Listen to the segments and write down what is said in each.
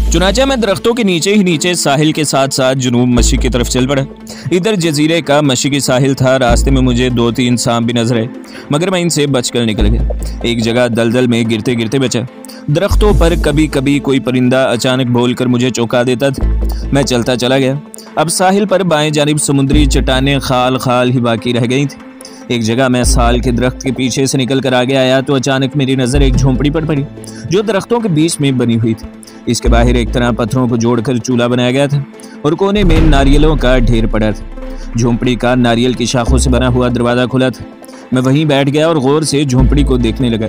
चुनाचा मैं दरख्तों के नीचे ही नीचे साहिल के साथ साथ जुनूब मशरिक की तरफ चल पड़ा। इधर जजीरे का मशरिकी साहिल था। रास्ते में मुझे 2-3 सांप भी नजर आए, मगर मैं इनसे बचकर निकल गया। एक जगह दलदल में गिरते गिरते बचा। दरख्तों पर कभी कभी कोई परिंदा अचानक बोलकर मुझे चौंका देता था। मैं चलता चला गया। अब साहिल पर बाएं जानिब समुद्री चट्टानें खाल खाल ही बाकी रह गई थी। एक जगह मैं साल के दरख्त के पीछे से निकल कर आगे आया तो अचानक मेरी नज़र एक झोंपड़ी पर पड़ी जो दरख्तों के बीच में बनी हुई थी। इसके बाहर एक तरह पत्थरों को जोड़कर चूल्हा बनाया गया था और कोने में नारियलों का ढेर पड़ा था। झोंपड़ी का नारियल की शाखों से बना हुआ दरवाज़ा खुला था। मैं वहीं बैठ गया और गौर से झोंपड़ी को देखने लगा।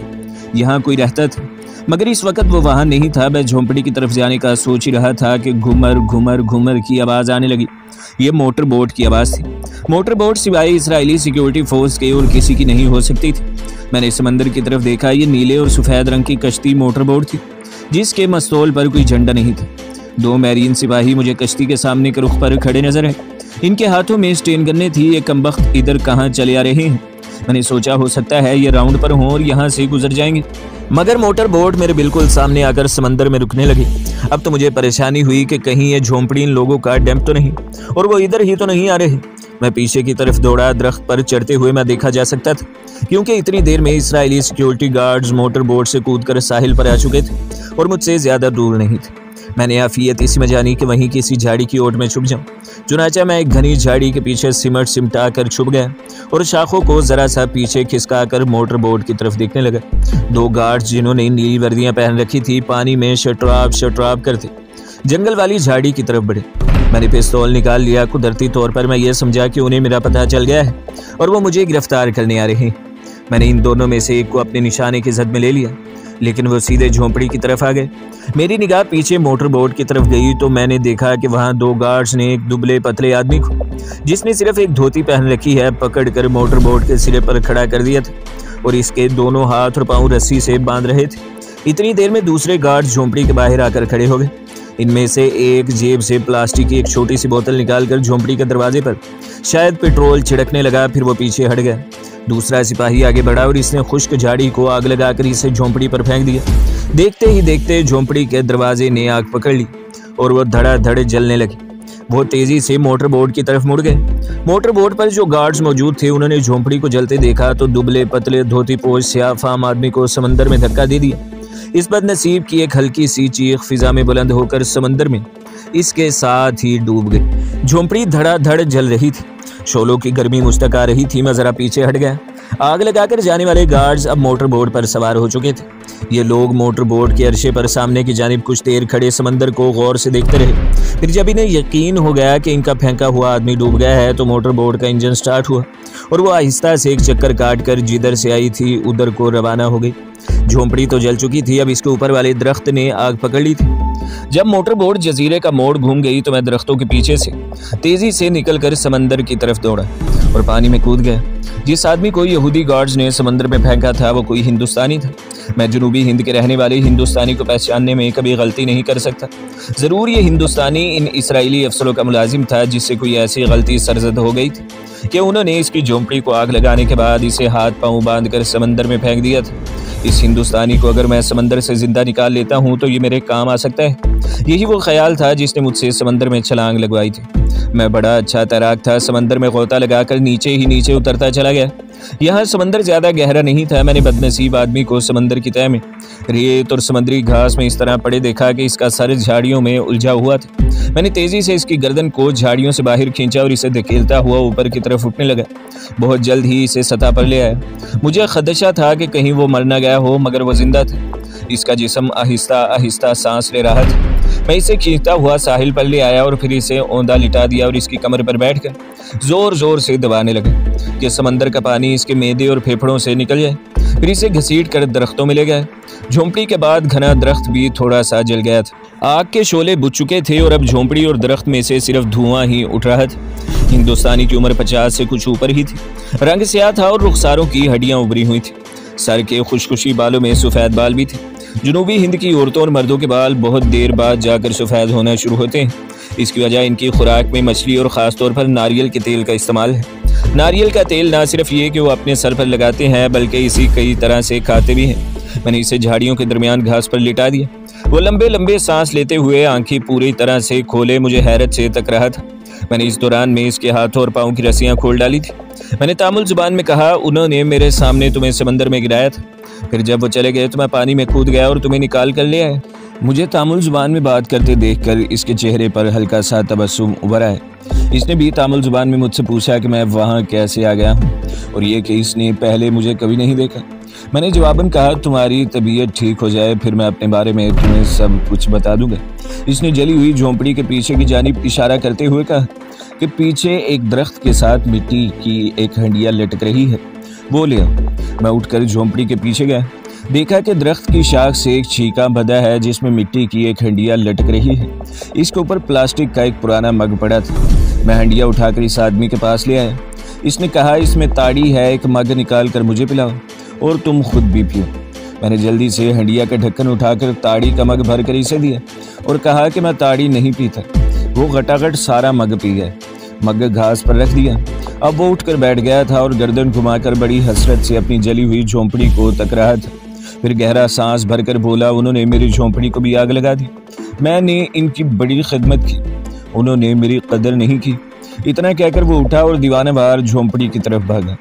यहाँ कोई रहता था, मगर इस वक्त वो वहाँ नहीं था। मैं झोंपड़ी की तरफ जाने का सोच ही रहा था कि घुमर घुमर घुमर की आवाज़ आने लगी। ये मोटर बोट की आवाज़ थी। मोटर बोट सिवाय इसराइली सिक्योरिटी फोर्स के और किसी की नहीं हो सकती थी। मैंने समंदर की तरफ देखा। ये नीले और सफ़ेद रंग की कश्ती मोटर बोट थी जिसके मस्तोल पर कोई झंडा नहीं था। 2 मैरीन सिपाही मुझे कश्ती के सामने के रुख पर खड़े नजर आए। इनके हाथों में स्टेन गन्ने थी। ये कमबख्त इधर कहाँ चले आ रहे हैं? मैंने सोचा हो सकता है ये राउंड पर हों और यहाँ से गुजर जाएंगे, मगर मोटर बोट मेरे बिल्कुल सामने आकर समंदर में रुकने लगी। अब तो मुझे परेशानी हुई कि कहीं ये झोंपड़ी इन लोगों का डैम्प तो नहीं और वो इधर ही तो नहीं आ रहे। मैं पीछे की तरफ दौड़ा। दरख्त पर चढ़ते हुए मैं देखा जा सकता था क्योंकि इतनी देर में Israeli security guards motor boat से कूदकर साहिल पर आ चुके थे और मुझसे ज़्यादा दूर नहीं थे। मैंने आफियत इसी में जानी कि वहीं किसी झाड़ी की ओट में छुप जाऊं। चुनाचा मैं एक घनी झाड़ी के पीछे सिमटा कर छुप गया और शाखों को जरा सा पीछे खिसका कर मोटर बोट की तरफ देखने लगा। 2 गार्ड्स जिन्होंने नीली वर्दियां पहन रखी थी पानी में शटराब करते जंगल वाली झाड़ी की तरफ बढ़े। मैंने पिस्तौल निकाल लिया। कुदरती तौर पर मैं ये समझा कि उन्हें मेरा पता चल गया है और वो मुझे गिरफ्तार करने आ रहे हैं। मैंने इन दोनों में से एक को अपने निशाने की जद में ले लिया, लेकिन वो सीधे झोंपड़ी की तरफ आ गए। मेरी निगाह पीछे मोटर बोट की तरफ गई तो मैंने देखा कि वहाँ 2 गार्ड्स ने एक दुबले पतले आदमी को, जिसने सिर्फ एक धोती पहन रखी है, पकड़कर मोटर बोट के सिरे पर खड़ा कर दिया था और इसके दोनों हाथ और पांव रस्सी से बांध रहे थे। इतनी देर में दूसरे गार्ड झोंपड़ी के बाहर आकर खड़े हो गए। इनमें से एक जेब से प्लास्टिक की एक छोटी सी बोतल निकालकर झोंपड़ी के दरवाजे पर शायद पेट्रोल छिड़कने लगा। फिर वो पीछे हट गया। दूसरा सिपाही आगे बढ़ा और इसने खुश्क झाड़ी को आग लगाकर इसे झोंपड़ी पर फेंक दिया। देखते ही देखते झोंपड़ी के दरवाजे ने आग पकड़ ली और वो धड़ाधड़ जलने लगी। वो तेजी से मोटर बोट की तरफ मुड़ गए। मोटर बोट पर जो गार्ड्स मौजूद थे उन्होंने झोंपड़ी को जलते देखा तो दुबले पतले धोती पोश स्याफाम आदमी को समंदर में धक्का दे दिया। इस बदनसीब की एक हल्की सी चीख फिजा में बुलंद होकर समंदर में इसके साथ ही डूब गई। झोंपड़ी धड़ाधड़ जल रही थी। शोलों की गर्मी मुश्तक आ रही थी। मैं जरा पीछे हट गया। आग लगाकर जाने वाले गार्ड्स अब मोटर बोट पर सवार हो चुके थे। ये लोग मोटर बोट के अरशे पर सामने की जानिब कुछ देर खड़े समंदर को गौर से देखते रहे। फिर जब इन्हें यकीन हो गया कि इनका फेंका हुआ आदमी डूब गया है तो मोटर बोट का इंजन स्टार्ट हुआ और वो आहिस्ता से एक चक्कर काटकर जिधर से आई थी उधर को रवाना हो गई। झोंपड़ी तो जल चुकी थी, अब इसके ऊपर वाले दरख्त ने आग पकड़ ली थी। जब मोटर बोट जजीरे का मोड़ घूम गई तो मैं दरख्तों के पीछे से तेजी से निकलकर समंदर की तरफ दौड़ा और पानी में कूद गया। जिस आदमी को यहूदी गार्ड्स ने समंदर में फेंका था वो कोई हिंदुस्तानी था। मैं जनूबी हिंद के रहने वाले हिंदुस्तानी को पहचानने में कभी गलती नहीं कर सकता। ज़रूर ये हिंदुस्तानी इन इसराइली अफसरों का मुलाजिम था जिससे कोई ऐसी गलती सरजद हो गई थी कि उन्होंने इसकी झोंपड़ी को आग लगाने के बाद इसे हाथ पांव बांध कर समंदर में फेंक दिया था। इस हिंदुस्तानी को अगर मैं समंदर से जिंदा निकाल लेता हूँ तो ये मेरे काम आ सकता है। यही वो ख्याल था जिसने मुझसे समंदर में छलांग लगवाई थी। मैं बड़ा अच्छा तैराक था। समंदर में गोता लगाकर नीचे ही नीचे उतरता चला गया। यहाँ समंदर ज़्यादा गहरा नहीं था। मैंने बदनसीब आदमी को समंदर की तह में रेत और समुद्री घास में इस तरह पड़े देखा कि इसका सर झाड़ियों में उलझा हुआ था। मैंने तेज़ी से इसकी गर्दन को झाड़ियों से बाहर खींचा और इसे धकेलता हुआ ऊपर की तरफ उठने लगा। बहुत जल्द ही इसे सतह पर ले आया। मुझे खदशा था कि कहीं वो मर न गया हो, मगर वो जिंदा था। इसका जिस्म आहिस्ता आहिस्ता सांस ले रहा था। मैं इसे खींचता हुआ साहिल पर ले आया और फिर इसे औंधा लिटा दिया और इसकी कमर पर बैठकर जोर जोर से दबाने लगा कि समंदर का पानी इसके मैदे और फेफड़ों से निकल जाए। फिर इसे घसीट कर दरख्तों में ले गया। झोंपड़ी के बाद घना दरख्त भी थोड़ा सा जल गया था। आग के शोले बुझ चुके थे और अब झोंपड़ी और दरख्त में से सिर्फ धुआं ही उठ रहा था। हिंदुस्तानी की उम्र 50 से कुछ ऊपर ही थी। रंग स्याह था और रुखसारों की हड्डियां उभरी हुई थी। सर के खुशखुशी बालों में सफ़ेद बाल भी थे। जनूबी हिंद की औरतों और मर्दों के बाल बहुत देर बाद जाकर सफ़ेद होना शुरू होते हैं। इसकी वजह इनकी खुराक में मछली और ख़ास तौर पर नारियल के तेल का इस्तेमाल है। नारियल का तेल ना सिर्फ ये कि वो अपने सर पर लगाते हैं बल्कि इसी कई तरह से खाते भी हैं। मैंने इसे झाड़ियों के दरमियान घास पर लिटा दिया। वो लंबे लंबे सांस लेते हुए आंखें पूरी तरह से खोले मुझे हैरत से तक रहा था। मैंने इस दौरान में इसके हाथों और पाँव की रस्सियाँ खोल डाली थी। मैंने तामुल जुबान में कहा, उन्होंने मेरे सामने तुम्हें समंदर में गिराया था, फिर जब वो चले गए तो मैं पानी में कूद गया और तुम्हें निकाल कर ले आया। मुझे तामुल जुबान में बात करते देखकर इसके चेहरे पर हल्का सा तबस्सुम उभर आया। इसने भी तामुल जुबान में मुझसे पूछा कि मैं वहाँ कैसे आ गया हूँ और ये कि इसने पहले मुझे कभी नहीं देखा। मैंने जवाबन कहा, तुम्हारी तबीयत ठीक हो जाए फिर मैं अपने बारे में तुम्हें सब कुछ बता दूंगा। इसने जली हुई झोंपड़ी के पीछे की जानिब इशारा करते हुए कहा कि पीछे एक दरख्त के साथ मिट्टी की एक हंडिया लटक रही है, वो ले आओ। मैं उठकर झोंपड़ी के पीछे गया, देखा कि दरख्त की शाख से एक छीका बंधा है जिसमें मिट्टी की एक हंडिया लटक रही है। इसके ऊपर प्लास्टिक का एक पुराना मग पड़ा था। मैं हंडिया उठाकर इस आदमी के पास ले आया। इसने कहा, इसमें ताड़ी है, एक मग निकाल कर मुझे पिलाओ और तुम खुद भी पियो। मैंने जल्दी से हंडिया का ढक्कन उठाकर ताड़ी का मग भर कर इसे दिया और कहा कि मैं ताड़ी नहीं पीता। वो घटाघट सारा मग पी गया। मग घास पर रख दिया। अब वो उठकर बैठ गया था और गर्दन घुमाकर बड़ी हसरत से अपनी जली हुई झोंपड़ी को तक रहा था। फिर गहरा सांस भरकर बोला, उन्होंने मेरी झोंपड़ी को भी आग लगा दी। मैंने इनकी बड़ी खिदमत की, उन्होंने मेरी कदर नहीं की। इतना कहकर वो उठा और दीवाना बाहर झोंपड़ी की तरफ भागा।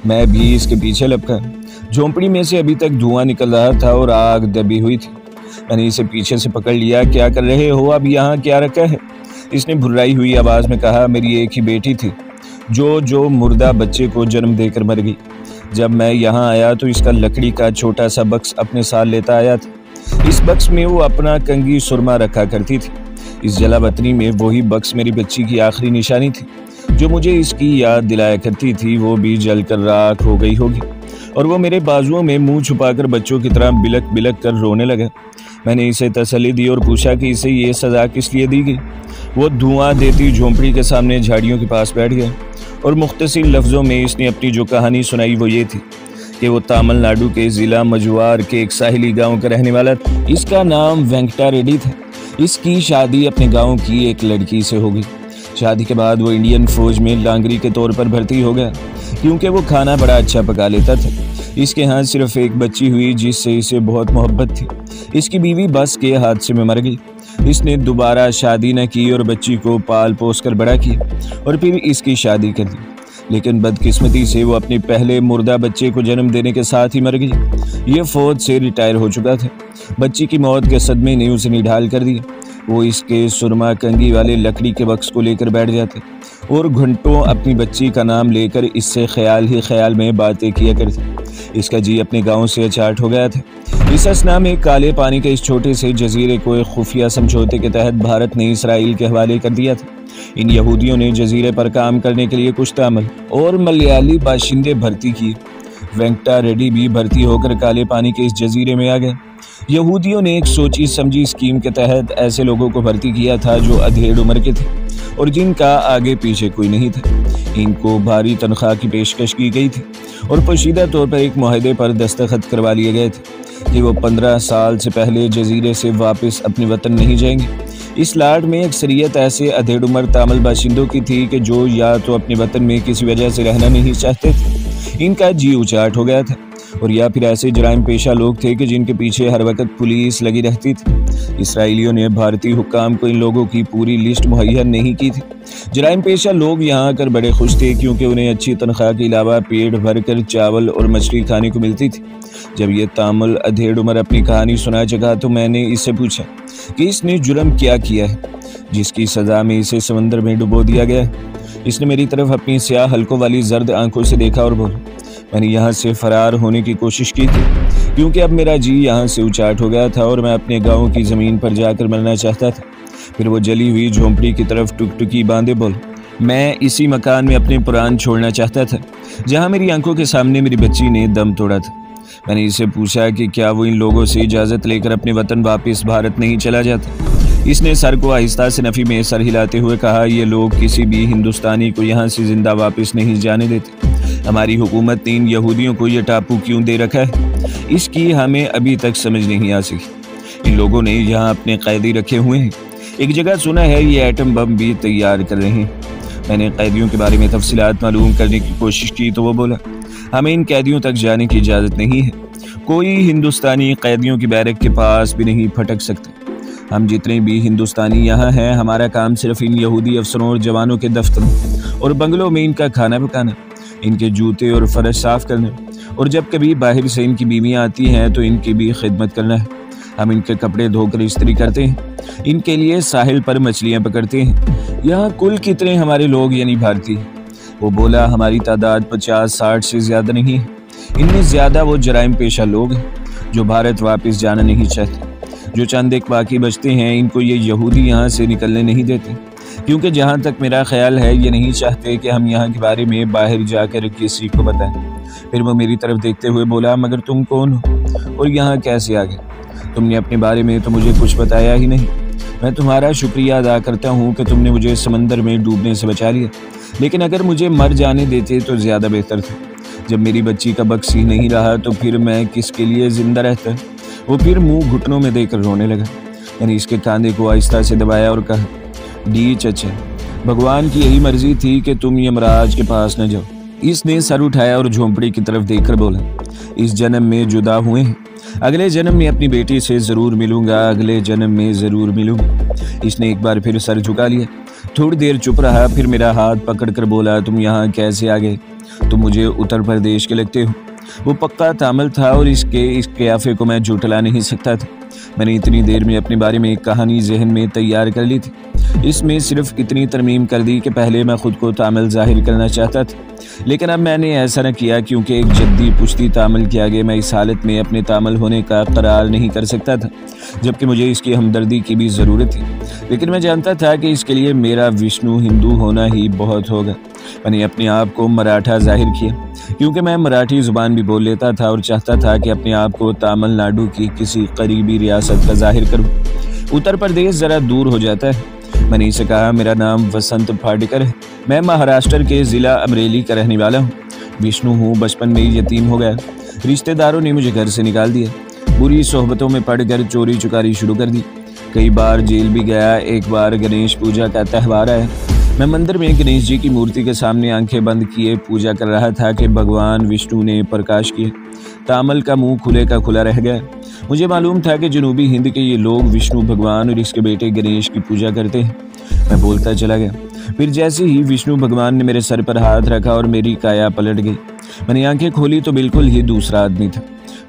मैं भी इसके पीछे लपका। झोंपड़ी में से अभी तक धुआं निकल रहा था और आग दबी हुई थी। मैंने इसे पीछे से पकड़ लिया। क्या कर रहे हो, अब यहाँ क्या रखा है? इसने भुर्राई हुई आवाज़ में कहा, मेरी एक ही बेटी थी जो मुर्दा बच्चे को जन्म देकर मर गई। जब मैं यहाँ आया तो इसका लकड़ी का छोटा सा बक्स अपने साथ लेता आया था। इस बक्स में वो अपना कंगी सुरमा रखा करती थी। इस जलावतनी में वही बक्स मेरी बच्ची की आखिरी निशानी थी जो मुझे इसकी याद दिलाया करती थी। वो भी जलकर राख हो गई होगी और वो मेरे बाजुओं में मुंह छुपाकर बच्चों की तरह बिलक बिलक कर रोने लगा। मैंने इसे तसल्ली दी और पूछा कि इसे ये सज़ा किस लिए दी गई। वो धुआं देती झोंपड़ी के सामने झाड़ियों के पास बैठ गया और मुख्तसर लफ्ज़ों में इसने अपनी जो कहानी सुनाई वो ये थी कि वो तमिलनाडु के ज़िला मजुआर के एक साहिली गांव का रहने वाला था। इसका नाम वेंकटा रेड्डी था। इसकी शादी अपने गांव की एक लड़की से हो गई। शादी के बाद वो इंडियन फौज में लांगरी के तौर पर भर्ती हो गया क्योंकि वो खाना बड़ा अच्छा पका लेता था। इसके यहाँ सिर्फ एक बच्ची हुई जिससे इसे बहुत मोहब्बत थी। इसकी बीवी बस के हादसे में मर गई। इसने दोबारा शादी न की और बच्ची को पाल पोस कर बड़ा किया और फिर इसकी शादी कर दी। लेकिन बदकिस्मती से वो अपने पहले मुर्दा बच्चे को जन्म देने के साथ ही मर गई। ये फौज से रिटायर हो चुका था। बच्ची की मौत के सदमे ने उसे निढाल कर दिया। वो इसके सुरमा कंगी वाले लकड़ी के बक्स को लेकर बैठ जाते और घंटों अपनी बच्ची का नाम लेकर इससे ख्याल ही ख्याल में बातें किया करते। इसका जी अपने गांव से अचाट हो गया था। इस असना में काले पानी के इस छोटे से जजीरे को एक खुफिया समझौते के तहत भारत ने इसराइल के हवाले कर दिया था। इन यहूदियों ने जजीरे पर काम करने के लिए कुछ तमिल और मलयाली बाशिंदे भर्ती किए। वेंकटा रेड्डी भी भर्ती होकर काले पानी के इस जजीरे में आ गए। यहूदियों ने एक सोची समझी स्कीम के तहत ऐसे लोगों को भर्ती किया था जो अधेड़ उम्र के थे और जिनका आगे पीछे कोई नहीं था। इनको भारी तनख्वाह की पेशकश की गई थी और पोशीदा तौर पर एक मुआहदे पर दस्तखत करवा लिए गए थे कि वो 15 साल से पहले जजीरे से वापस अपने वतन नहीं जाएंगे। इस लाट में अक्सरियत ऐसे अधेड़ उम्र तमिल बाशिंदों की थी कि जो या तो अपने वतन में किसी वजह से रहना नहीं चाहते थे, इनका जी उचाट हो गया था, और या फिर ऐसे जराइम पेशा लोग थे कि जिनके पीछे हर वक्त पुलिस लगी रहती थी। इसराइलियों ने भारतीय हुक्काम को इन लोगों की पूरी लिस्ट मुहैया नहीं की थी। जराइम पेशा लोग यहाँ आकर बड़े खुश थे क्योंकि उन्हें अच्छी तनख्वाह के अलावा पेट भरकर चावल और मछली खाने को मिलती थी। जब ये तामुल अधेड़ उम्र अपनी कहानी सुना चुका तो मैंने इससे पूछा कि इसने जुर्म क्या किया है जिसकी सज़ा में इसे समंदर में डुबो दिया गया है। इसने मेरी तरफ अपनी स्याह हल्कों वाली जर्द आंखों से देखा और बोला, मैंने यहाँ से फरार होने की कोशिश की थी क्योंकि अब मेरा जी यहाँ से उचाट हो गया था और मैं अपने गाँव की ज़मीन पर जाकर मरना चाहता था। फिर वो जली हुई झोंपड़ी की तरफ टुकटुकी बांधे बोल, मैं इसी मकान में अपने पुराण छोड़ना चाहता था जहाँ मेरी आंखों के सामने मेरी बच्ची ने दम तोड़ा था। मैंने इससे पूछा कि क्या वो इन लोगों से इजाज़त लेकर अपने वतन वापस भारत नहीं चला जाता। इसने सर को आहिस्ता से नफ़ी में सर हिलाते हुए कहा, ये लोग किसी भी हिंदुस्तानी को यहाँ से ज़िंदा वापस नहीं जाने देते। हमारी हुकूमत ने इन यहूदियों को ये टापू क्यों दे रखा है, इसकी हमें अभी तक समझ नहीं आ सकी। इन लोगों ने यहाँ अपने कैदी रखे हुए हैं। एक जगह सुना है ये एटम बम भी तैयार कर रहे हैं। मैंने कैदियों के बारे में तफसीलात मालूम करने की कोशिश की तो वो बोला, हमें इन कैदियों तक जाने की इजाज़त नहीं है। कोई हिंदुस्तानी कैदियों की बैरक के पास भी नहीं फटक सकता। हम जितने भी हिंदुस्तानी यहाँ हैं, हमारा काम सिर्फ इन यहूदी अफसरों और जवानों के दफ्तरों और बंगलों में इनका खाना पकाना, इनके जूते और फर्श साफ करना, और जब कभी बाहर से इनकी बीवियाँ आती हैं तो इनकी भी खिदमत करना है। हम इनके कपड़े धोकर इस्त्री करते हैं, इनके लिए साहिल पर मछलियाँ पकड़ते हैं। यहाँ कुल कितने हमारे लोग यानी भारतीय? वो बोला, हमारी तादाद 50-60 से ज़्यादा नहीं है। इनमें ज़्यादा वो जराइम पेशा लोग हैं जो भारत वापस जाना नहीं चाहते। जो चंद एक बाकी बचते हैं, इनको ये यहूदी यहाँ से निकलने नहीं देते, क्योंकि जहाँ तक मेरा ख्याल है ये नहीं चाहते कि हम यहाँ के बारे में बाहर जाकर किसी को बताएं। फिर वो मेरी तरफ देखते हुए बोला, मगर तुम कौन हो और यहाँ कैसे आ गए? तुमने अपने बारे में तो मुझे कुछ बताया ही नहीं। मैं तुम्हारा शुक्रिया अदा करता हूँ कि तुमने मुझे समंदर में डूबने से बचा लिया, लेकिन अगर मुझे मर जाने देते तो ज़्यादा बेहतर था। जब मेरी बच्ची का बक्स ही नहीं रहा तो फिर मैं किसके लिए ज़िंदा रहता? वो फिर मुंह घुटनों में देकर रोने लगा। मैंने इसके कांधे को आहिस्ता से दबाया और कहा, डी चचा, भगवान की यही मर्जी थी कि तुम यमराज के पास न जाओ। इसने सर उठाया और झोंपड़ी की तरफ देखकर बोला, इस जन्म में जुदा हुए हैं, अगले जन्म में अपनी बेटी से ज़रूर मिलूंगा, अगले जन्म में ज़रूर मिलूंगा। इसने एक बार फिर सर झुका लिया। थोड़ी देर चुप रहा, फिर मेरा हाथ पकड़कर बोला, तुम यहाँ कैसे आ गए? तुम मुझे उत्तर प्रदेश के लगते हो। वो पक्का तामिल था और इस कयाफे को मैं झुठला नहीं सकता था। मैंने इतनी देर में अपने बारे में एक कहानी जहन में तैयार कर ली थी। इसमें सिर्फ इतनी तरमीम कर दी कि पहले मैं खुद को तामिल जाहिर करना चाहता था, लेकिन अब मैंने ऐसा न किया, क्योंकि एक जद्दी पुश्ती तामिल के आगे मैं इस हालत में अपने तामिल होने का करार नहीं कर सकता था, जबकि मुझे इसकी हमदर्दी की भी ज़रूरत थी। लेकिन मैं जानता था कि इसके लिए मेरा विष्णु हिंदू होना ही बहुत होगा। मैंने अपने आप को मराठा जाहिर किया, क्योंकि मैं मराठी ज़ुबान भी बोल लेता था और चाहता था कि अपने आप को तमिलनाडु की किसी करीबी रियासत का जाहिर करूं। उत्तर प्रदेश ज़रा दूर हो जाता है। मैंने इसे कहा, मेरा नाम वसंत फाटेकर है, मैं महाराष्ट्र के ज़िला अमरेली का रहने वाला हूँ। विष्णु हूँ, बचपन में ही यतीम हो गया। रिश्तेदारों ने मुझे घर से निकाल दिया। बुरी सोहबतों में पड़कर चोरी चुकारी शुरू कर दी। कई बार जेल भी गया। एक बार गणेश पूजा का त्यौहार आया। मैं मंदिर में गणेश जी की मूर्ति के सामने आंखें बंद किए पूजा कर रहा था कि भगवान विष्णु ने प्रकाश किया। तामल का मुंह खुले का खुला रह गया। मुझे मालूम था कि जनूबी हिंद के ये लोग विष्णु भगवान और इसके बेटे गणेश की पूजा करते हैं। मैं बोलता चला गया। फिर जैसे ही विष्णु भगवान ने मेरे सर पर हाथ रखा और मेरी काया पलट गई। मैंने आंखें खोली तो बिल्कुल ही दूसरा आदमी था।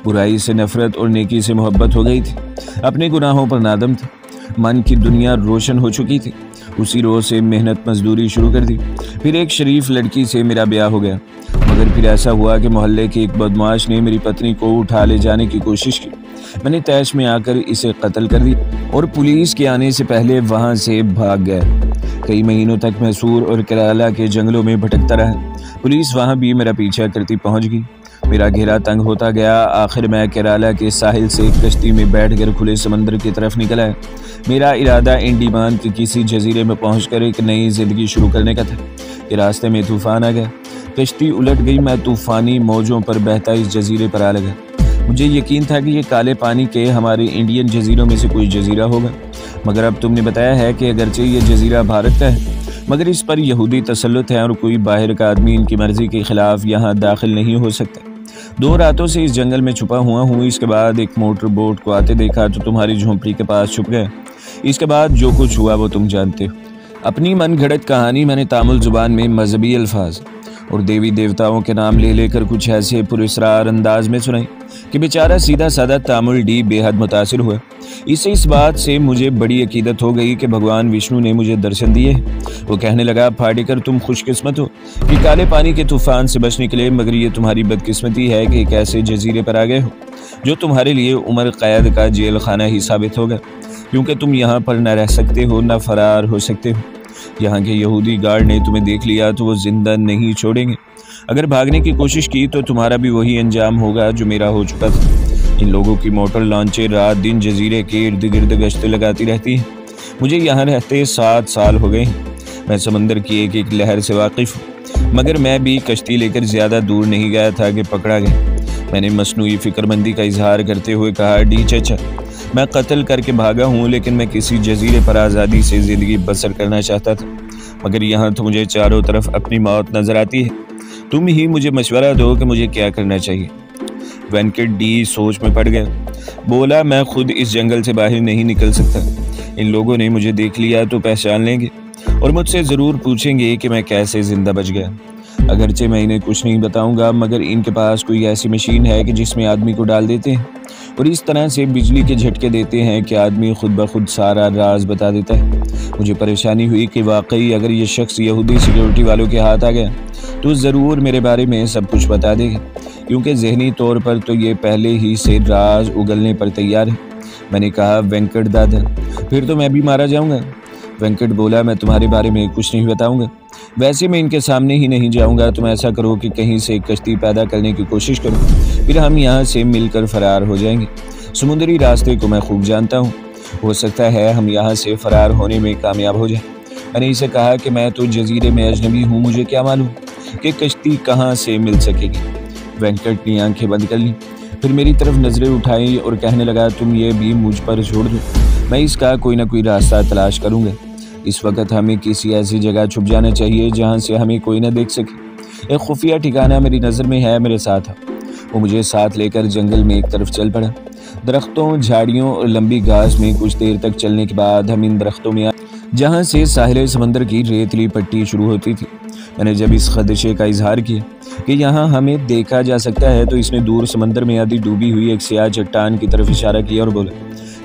बुराई से नफरत और नेकी से मोहब्बत हो गई थी। अपने गुनाहों पर नादम था। मन की दुनिया रोशन हो चुकी थी। उसी रोज से मेहनत मजदूरी शुरू कर दी। फिर एक शरीफ लड़की से मेरा ब्याह हो गया, मगर फिर ऐसा हुआ कि मोहल्ले के एक बदमाश ने मेरी पत्नी को उठा ले जाने की कोशिश की। मैंने तैश में आकर इसे कत्ल कर दिया और पुलिस के आने से पहले वहां से भाग गया। कई महीनों तक मैसूर और केरला के जंगलों में भटकता रहा। पुलिस वहां भी मेरा पीछा करती पहुंच गई। मेरा घेरा तंग होता गया। आखिर मैं केरला के साहिल से कश्ती में बैठकर खुले समंदर की तरफ निकल आया। मेरा इरादा अंडमान के किसी जजीरे में पहुंचकर एक नई जिंदगी शुरू करने का था कि रास्ते में तूफान आ गया। कश्ती उलट गई। मैं तूफानी मौजों पर बहता इस जजीरे पर आ लगा। मुझे यकीन था कि ये काले पानी के हमारे इंडियन जजीरों में से कोई जजीरा होगा, मगर अब तुमने बताया है कि अगरचे ये जजीरा भारत का है, मगर इस पर यहूदी तसल्लुत है और कोई बाहर का आदमी इनकी मर्जी के खिलाफ यहाँ दाखिल नहीं हो सकता। 2 रातों से इस जंगल में छुपा हुआ हूँ। इसके बाद एक मोटर बोट को आते देखा तो तुम्हारी झोंपड़ी के पास छुप गया। इसके बाद जो कुछ हुआ वो तुम जानते हो। अपनी मन घड़त कहानी मैंने तामिल जुबान में मजहबी अल्फाज और देवी देवताओं के नाम ले लेकर कुछ ऐसे पुरस्कार अंदाज में सुनाई कि बेचारा सीधा साधा तामिल डी बेहद मुतासिर हुआ। इससे इस बात से मुझे बड़ी अकीदत हो गई कि भगवान विष्णु ने मुझे दर्शन दिए। वो कहने लगा, फाटेकर तुम खुशकिस्मत हो कि काले पानी के तूफान से बचने के लिए, मगर ये तुम्हारी बदकिस्मती है कि एक ऐसे जजीरे पर आ गए हो जो तुम्हारे लिए उम्र कैद का जेल खाना ही साबित होगा, क्योंकि तुम यहाँ पर न रह सकते हो न फरार हो सकते हो। यहाँ के यहूदी गार्ड ने तुम्हें देख लिया तो वो जिंदा नहीं छोड़ेंगे। अगर भागने की कोशिश की तो तुम्हारा भी वही अंजाम होगा जो मेरा हो चुका था। इन लोगों की मोटर लॉन्चें रात दिन जजीरे के इर्द गिर्द गश्तें लगाती रहती हैं। मुझे यहाँ रहते 7 साल हो गए। मैं समंदर की एक एक लहर से वाकिफ़ हूँ, मगर मैं भी कश्ती लेकर ज़्यादा दूर नहीं गया था कि पकड़ा गया। मैंने मसनूई फ़िक्रमंदी का इजहार करते हुए कहा, डी चचा, मैं कत्ल करके भागा हूँ, लेकिन मैं किसी जजीरे पर आज़ादी से ज़िंदगी बसर करना चाहता था, मगर यहाँ तो मुझे चारों तरफ अपनी मौत नज़र आती है। तुम ही मुझे मशवरा दो कि मुझे क्या करना चाहिए। वेंकट डी सोच में पड़ गया। बोला, मैं खुद इस जंगल से बाहर नहीं निकल सकता। इन लोगों ने मुझे देख लिया तो पहचान लेंगे और मुझसे ज़रूर पूछेंगे कि मैं कैसे ज़िंदा बच गया। अगरचे मैं इन्हें कुछ नहीं बताऊंगा, मगर इनके पास कोई ऐसी मशीन है कि जिसमें आदमी को डाल देते हैं और इस तरह से बिजली के झटके देते हैं कि आदमी खुद ब खुद सारा राज बता देता है। मुझे परेशानी हुई कि वाकई अगर ये शख्स यहूदी सिक्योरिटी वालों के हाथ आ गया तो ज़रूर मेरे बारे में सब कुछ बता देगा, क्योंकि जहनी तौर पर तो ये पहले ही से राज उगलने पर तैयार है। मैंने कहा, वेंकट दादा, फिर तो मैं भी मारा जाऊँगा। वेंकट बोला, मैं तुम्हारे बारे में कुछ नहीं बताऊँगा। वैसे मैं इनके सामने ही नहीं जाऊंगा। तुम ऐसा करो कि कहीं से एक कश्ती पैदा करने की कोशिश करो, फिर हम यहाँ से मिलकर फरार हो जाएंगे। समुद्री रास्ते को मैं खूब जानता हूँ, हो सकता है हम यहाँ से फरार होने में कामयाब हो जाए। मैंने इसे कहा कि मैं तो जजीरे में अजनबी हूँ, मुझे क्या मालूम कि कश्ती कहाँ से मिल सकेगी। वेंकट ने आंखें बंद कर ली, फिर मेरी तरफ नज़रें उठाई और कहने लगा, तुम ये भी मुझ पर छोड़ दो, मैं इसका कोई ना कोई रास्ता तलाश करूँगा। इस वक्त हमें किसी ऐसी जगह छुप जाना चाहिए जहाँ से हमें कोई ना देख सके। एक खुफिया ठिकाना मेरी नज़र में है, मेरे साथ है। वो मुझे साथ लेकर जंगल में एक तरफ चल पड़ा। दरख्तों, झाड़ियों और लंबी घास में कुछ देर तक चलने के बाद हम इन दरख्तों में आए जहाँ से साहिल समंदर की रेतली पट्टी शुरू होती थी। मैंने जब इस खदशे का इजहार किया कि यहाँ हमें देखा जा सकता है तो इसने दूर समंदर में आधी डूबी हुई एक स्याह चट्टान की तरफ इशारा किया और बोला,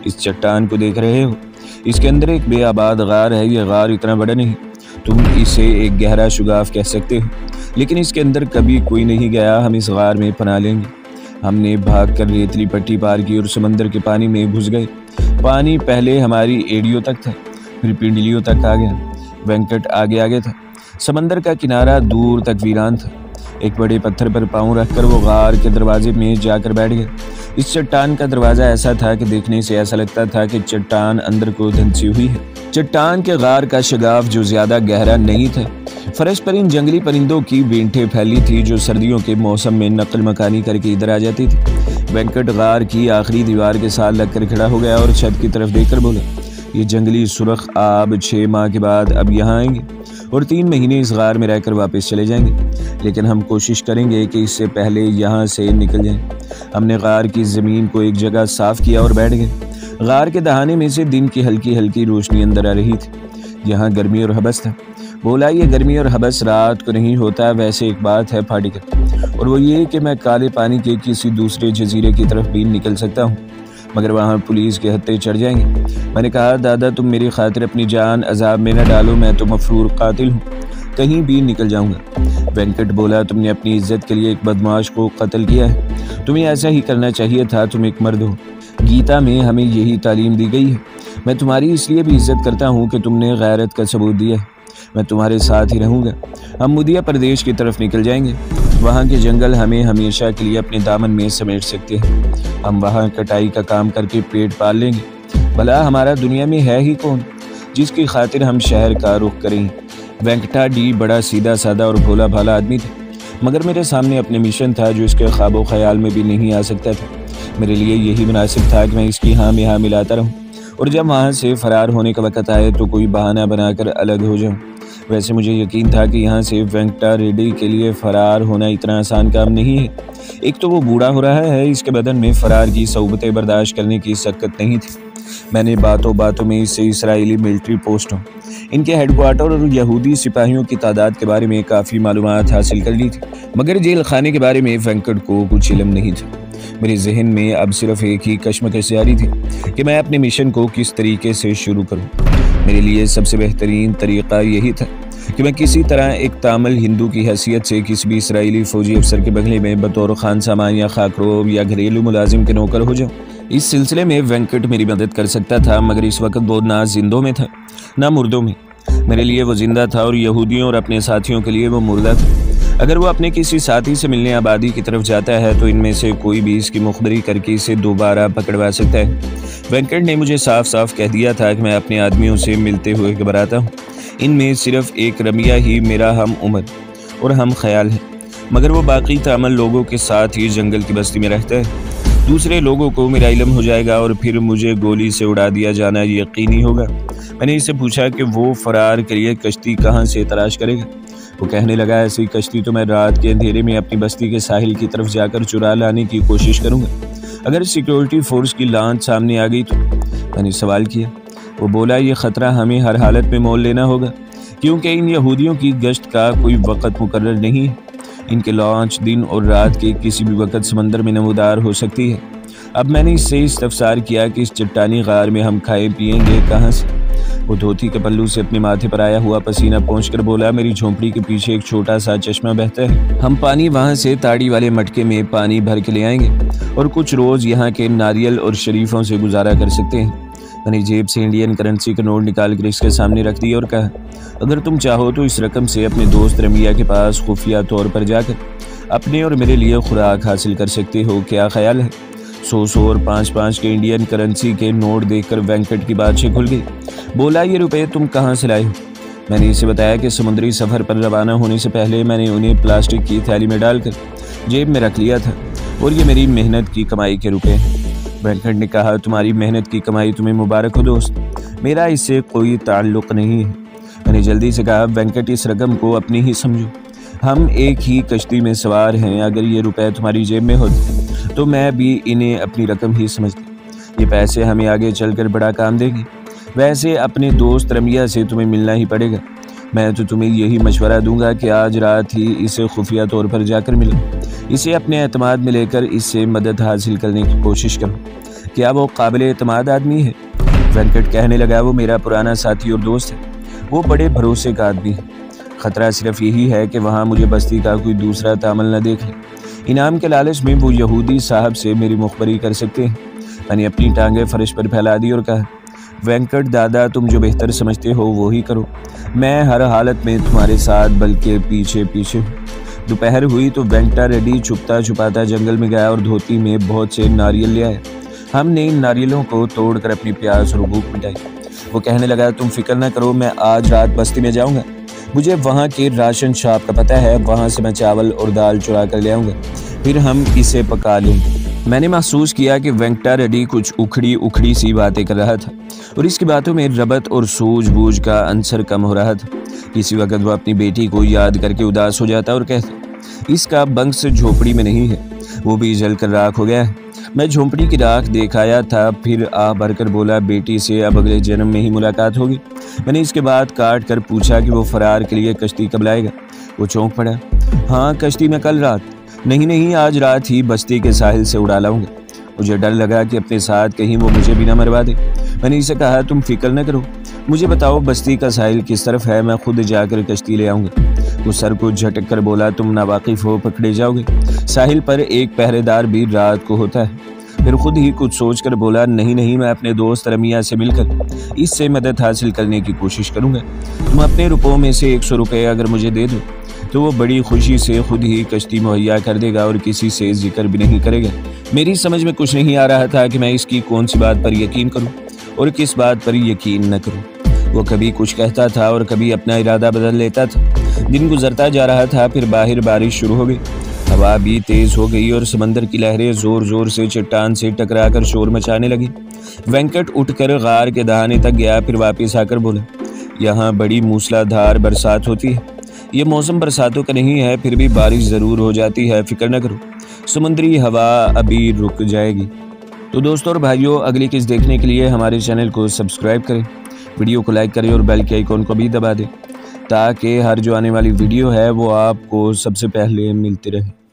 इस चट्टान को देख रहे हो? इसके अंदर एक बेआबाद गार है। ये गार इतना बड़ा नहीं, तुम इसे एक गहरा शुगाफ कह सकते हो, लेकिन इसके अंदर कभी कोई नहीं गया। हम इस गार में पनाह लेंगे। हमने भागकर रेतली पट्टी पार की और समंदर के पानी में घुस गए। पानी पहले हमारी एड़ियों तक था, फिर पिंडलियों तक आ गया। वेंकट आगे आगे था। समंदर का किनारा दूर तक वीरान था। एक बड़े पत्थर पर पाँव रखकर वो गार के दरवाजे में जाकर बैठ गया। इस चट्टान का दरवाज़ा ऐसा था कि देखने से ऐसा लगता था कि चट्टान अंदर को धंसी हुई है। चट्टान के गार का शगाफ जो ज़्यादा गहरा नहीं था। फर्श पर इन जंगली परिंदों की बेंटें फैली थी जो सर्दियों के मौसम में नकल मकानी करके इधर आ जाती थी। वेंकट गार की आखिरी दीवार के साथ लगकर खड़ा हो गया और छत की तरफ देखकर बोला, ये जंगली सुरख आब 6 माह के बाद अब यहाँ आएंगे और 3 महीने इस गार में रहकर वापस चले जाएंगे, लेकिन हम कोशिश करेंगे कि इससे पहले यहाँ से निकल जाएं। हमने गार की ज़मीन को एक जगह साफ़ किया और बैठ गए। गार के दहाने में से दिन की हल्की हल्की रोशनी अंदर आ रही थी। यहाँ गर्मी और हबस था। बोला, ये गर्मी और हबस रात को नहीं होता। वैसे एक बात है फाटिकर, और वो ये कि मैं काले पानी के किसी दूसरे जजीरे की तरफ भी निकल सकता हूँ, मगर वहाँ पुलिस के हत्थे चढ़ जाएंगे। मैंने कहा, दादा तुम मेरी खातिर अपनी जान अजाब में न डालो, मैं तो मफरूर कातिल हूँ, कहीं भी निकल जाऊँगा। वेंकट बोला, तुमने अपनी इज्जत के लिए एक बदमाश को कत्ल किया है, तुम्हें ऐसा ही करना चाहिए था, तुम एक मर्द हो। गीता में हमें यही तालीम दी गई है। मैं तुम्हारी इसलिए भी इज्जत करता हूँ कि तुमने गैरत का सबूत दिया है। मैं तुम्हारे साथ ही रहूँगा। हम मुदिया प्रदेश की तरफ निकल जाएंगे। वहाँ के जंगल हमें हमेशा के लिए अपने दामन में समेट सकते हैं। हम वहाँ कटाई का काम करके पेट पाल लेंगे। भला हमारा दुनिया में है ही कौन जिसकी खातिर हम शहर का रुख करें। वेंकटा डी बड़ा सीधा साधा और भोला भाला आदमी था, मगर मेरे सामने अपने मिशन था जो इसके ख्वाबो ख्याल में भी नहीं आ सकता था। मेरे लिए यही मुनासिब था कि मैं इसकी हाँ में हाँ मिलाता रहूं और जब वहाँ से फ़रार होने का वक़्त आए तो कोई बहाना बनाकर अलग हो जाऊं। वैसे मुझे यकीन था कि यहाँ से वेंकटा रेड्डी के लिए फ़रार होना इतना आसान काम नहीं है। एक तो वो बूढ़ा हो रहा है, इसके बदन में फ़रार की सऊबतें बर्दाश्त करने की सकत नहीं थी। मैंने बातों बातों में इससे इसराइली मिलिट्री पोस्टों, इनके हेडक्वार्टर और यहूदी सिपाहियों की तादाद के बारे में काफ़ी मालूमात हासिल कर ली थी, मगर जेल खाने के बारे में वेंकट को कुछ इल्म नहीं था। मेरे जहन में अब सिर्फ एक ही कश्मकश जारी थी कि मैं अपने मिशन को किस तरीके से शुरू करूं। मेरे लिए सबसे बेहतरीन तरीक़ा यही था कि मैं किसी तरह एक तामिल हिंदू की हैसियत से किसी भी इसराइली फ़ौजी अफसर के बंगले में बतौर खान सामान या खाकरोब या घरेलू मुलाजिम के नौकर हो जाऊँ। इस सिलसिले में वेंकट मेरी मदद कर सकता था, मगर इस वक्त वो ना जिंदों में था ना मुर्दों में। मेरे लिए वो जिंदा था और यहूदियों और अपने साथियों के लिए वो मुर्दा था। अगर वो अपने किसी साथी से मिलने आबादी की तरफ जाता है तो इनमें से कोई भी इसकी मुखबरी करके इसे दोबारा पकड़वा सकता है। वेंकट ने मुझे साफ साफ कह दिया था कि मैं अपने आदमियों से मिलते हुए घबराता हूँ। इनमें सिर्फ एक रमिया ही मेरा हम उम्र और हम ख्याल है, मगर वो बाकी तामल लोगों के साथ ही जंगल की बस्ती में रहता है। दूसरे लोगों को मेरा इल्म हो जाएगा और फिर मुझे गोली से उड़ा दिया जाना यकीनी होगा। मैंने इससे पूछा कि वो फरार के लिए कश्ती कहाँ से तलाश करेगा। वो कहने लगा, ऐसी कश्ती तो मैं रात के अंधेरे में अपनी बस्ती के साहिल की तरफ जाकर चुरा लाने की कोशिश करूँगा। अगर सिक्योरिटी फोर्स की लांच सामने आ गई तो? मैंने सवाल किया। वो बोला, ये ख़तरा हमें हर हालत में मोल लेना होगा, क्योंकि इन यहूदियों की गश्त का कोई वक़्त मुकर्रर नहीं है। इनके लॉन्च दिन और रात के किसी भी वक़्त समंदर में नमूदार हो सकती है। अब मैंने इससे इस्तफसार किया कि इस चट्टानी गार में हम खाए पिएंगे कहाँ से? वो धोती के पल्लू से अपने माथे पर आया हुआ पसीना पोंछकर बोला, मेरी झोंपड़ी के पीछे एक छोटा सा चश्मा बहता है। हम पानी वहाँ से ताड़ी वाले मटके में पानी भर के ले आएंगे और कुछ रोज़ यहाँ के नारियल और शरीफों से गुजारा कर सकते हैं। मैंने जेब से इंडियन करेंसी का नोट निकाल कर इसके सामने रख दिया और कहा, अगर तुम चाहो तो इस रकम से अपने दोस्त रमिया के पास खुफिया तौर पर जाकर अपने और मेरे लिए खुराक हासिल कर सकते हो। क्या ख्याल है? 100 और 5-5 के इंडियन करेंसी के नोट देखकर वेंकट की बातचीत खुल गई। बोला, ये रुपए तुम कहाँ से लाए हो? मैंने इसे बताया कि समुद्री सफ़र पर रवाना होने से पहले मैंने उन्हें प्लास्टिक की थैली में डालकर जेब में रख लिया था और ये मेरी मेहनत की कमाई के रुपए हैं। वेंकट ने कहा, तुम्हारी मेहनत की कमाई तुम्हें मुबारक हो दोस्त, मेरा इससे कोई ताल्लुक़ नहीं है। मैंने जल्दी से कहा, वेंकट इस रकम को अपनी ही समझो, हम एक ही कश्ती में सवार हैं। अगर ये रुपए तुम्हारी जेब में होते तो मैं भी इन्हें अपनी रकम ही समझती। ये पैसे हमें आगे चलकर बड़ा काम देंगे। वैसे अपने दोस्त रमिया से तुम्हें मिलना ही पड़ेगा। मैं तो तुम्हें यही मशवरा दूंगा कि आज रात ही इसे खुफिया तौर पर जाकर मिलो, इसे अपने एतमाद में लेकर इससे मदद हासिल करने की कोशिश करो। क्या वो काबिल एतमाद आदमी है? वेंकट कहने लगा, वो मेरा पुराना साथी और दोस्त है, वो बड़े भरोसे का आदमी है। ख़तरा सिर्फ यही है कि वहाँ मुझे बस्ती का कोई दूसरा तामल न देख ले। इनाम के लालच में वो यहूदी साहब से मेरी मुखबरी कर सकते हैं। मैंने अपनी टांगें फर्श पर फैला दी और कहा, वेंकट दादा, तुम जो बेहतर समझते हो वो ही करो। मैं हर हालत में तुम्हारे साथ बल्कि पीछे पीछे हूँ। दोपहर हुई तो वेंकटा रेड्डी छुपता छुपाता जंगल में गया और धोती में बहुत से नारियल ले आया। हमने इन नारियलों को तोड़कर अपनी प्यास और भूख मिटाई। वो कहने लगा, तुम फिक्र न करो, मैं आज रात बस्ती में जाऊंगा। मुझे वहाँ के राशन शॉप का पता है, वहाँ से मैं चावल और दाल चुरा कर ले आऊँगा, फिर हम इसे पका लेंगे। मैंने महसूस किया कि वेंकटा रेड्डी कुछ उखड़ी सी बातें कर रहा था और इसकी बातों में रबत और सूझबूझ का अंसर कम हो रहा था। किसी वक्त वो अपनी बेटी को याद करके उदास हो जाता और कहता, इसका बंक्स झोपड़ी में नहीं है, वो भी जल कर राख हो गया है। मैं झोंपड़ी की राख देखाया था, फिर आ भरकर बोला, बेटी से अब अगले जन्म में ही मुलाकात होगी। मैंने इसके बाद काट कर पूछा कि वो फरार के लिए कश्ती कब लाएगा? वो चौंक पड़ा। हाँ, कश्ती में कल रात नहीं, आज रात ही बस्ती के साहिल से उड़ा लाऊंगा। मुझे डर लगा कि अपने साथ कहीं वो मुझे भी ना मरवा दे। मैंने इसे कहा, तुम फिक्र न करो, मुझे बताओ बस्ती का साहिल किस तरफ है, मैं खुद जाकर कश्ती ले आऊँगा। वो सर को झटक कर बोला, तुम नावाकिफ हो, पकड़े जाओगे। साहिल पर एक पहरेदार भी रात को होता है। फिर खुद ही कुछ सोचकर बोला, नहीं, मैं अपने दोस्त रमिया से मिलकर इससे मदद हासिल करने की कोशिश करूँगा। तुम अपने रुपयों में से 100 रुपये अगर मुझे दे दो तो वो बड़ी खुशी से खुद ही कश्ती मुहैया कर देगा और किसी से जिक्र भी नहीं करेगा। मेरी समझ में कुछ नहीं आ रहा था कि मैं इसकी कौन सी बात पर यकीन करूं और किस बात पर यकीन न करूं। वो कभी कुछ कहता था और कभी अपना इरादा बदल लेता था। दिन गुजरता जा रहा था, फिर बाहर बारिश शुरू हो गई। हवा भी तेज हो गई और समंदर की लहरें जोर जोर से चट्टान से टकराकर शोर मचाने लगी। वेंकट उठकर गार के दहाने तक गया, फिर वापस आकर बोला, यहाँ बड़ी मूसलाधार बरसात होती है। ये मौसम बरसातों का नहीं है, फिर भी बारिश ज़रूर हो जाती है, फिक्र न करो, समुद्री हवा अभी रुक जाएगी। तो दोस्तों और भाइयों, अगली किस्त देखने के लिए हमारे चैनल को सब्सक्राइब करें, वीडियो को लाइक करें और बेल के आइकॉन को भी दबा दें, ताकि हर जो आने वाली वीडियो है वो आपको सबसे पहले मिलती रहे।